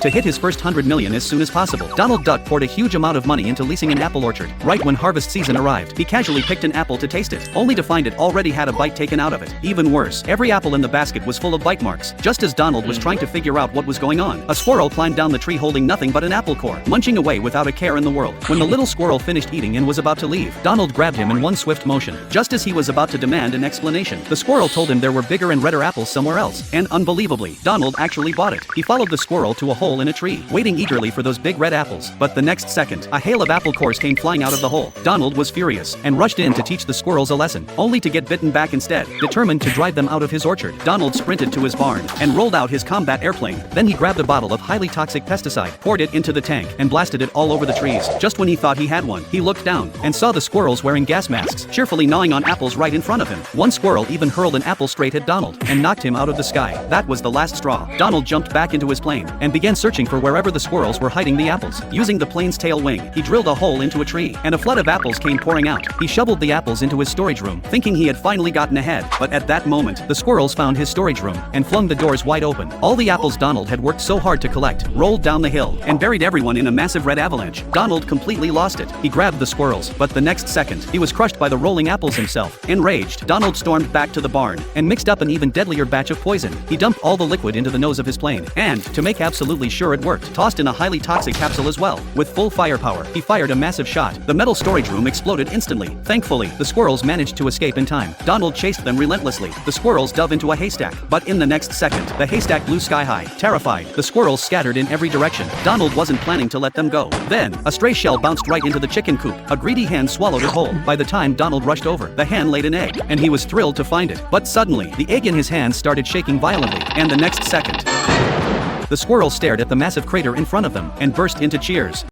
to hit his first 100 million as soon as possible. Donald Duck poured a huge amount of money into leasing an apple orchard. Right when harvest season arrived, he casually picked an apple to taste it, only to find it already had a bite taken out of it. Even worse, every apple in the basket was full of bite marks. Just as Donald was trying to figure out what was going on, a squirrel climbed down the tree holding nothing but an apple core, munching away without a care in the world. When the little squirrel finished eating and was about to leave, Donald grabbed him in one swift motion. Just as he was about to demand an explanation, the squirrel told him there were bigger and redder apples somewhere else, and unbelievably, Donald actually bought it. He followed the squirrel to a hole in a tree, waiting eagerly for those big red apples, but the next second, a hail of apple cores came flying out of the hole. Donald was furious, and rushed in to teach the squirrels a lesson, only to get bitten back instead. Determined to drive them out of his orchard, Donald sprinted to his barn, and rolled out his combat airplane. Then he grabbed a bottle of highly toxic pesticide, poured it into the tank, and blasted it all over the trees. Just when he thought he had one, he looked down, and saw the squirrels wearing gas masks, cheerfully gnawing on apples right in front of him. One squirrel even hurled an apple straight at Donald, and knocked him out of the sky. That was the last straw. Donald jumped back into his plane, and began searching for wherever the squirrels were hiding the apples. Using the plane's tail wing, he drilled a hole into a tree, and a flood of apples came pouring out. He shoveled the apples into his storage room, thinking he had finally gotten ahead, but at that moment, the squirrels found his storage room, and flung the doors wide open. All the apples Donald had worked so hard to collect, rolled down the hill, and buried everyone in a massive red avalanche. Donald completely lost it. He grabbed the squirrels, but the next second, he was crushed by the rolling apples himself. Enraged, Donald stormed back to the barn, and mixed up an even deadlier batch of poison. He dumped all the liquid into the nose of his plane, and, to make absolutely sure it worked, tossed in a highly toxic capsule as well. With full firepower, he fired a massive shot. The metal storage room exploded instantly. Thankfully, the squirrels managed to escape in time. Donald chased them relentlessly. The squirrels dove into a haystack, but in the next second, the haystack blew sky high. Terrified, the squirrels scattered in every direction. Donald wasn't planning to let them go. Then, a stray shell bounced right into the chicken coop. A greedy hen swallowed it whole. By the time Donald rushed over, the hen laid an egg, and he was thrilled to find it. But suddenly, the egg in his hand started shaking violently, and the next second, the squirrels stared at the massive crater in front of them, and burst into cheers.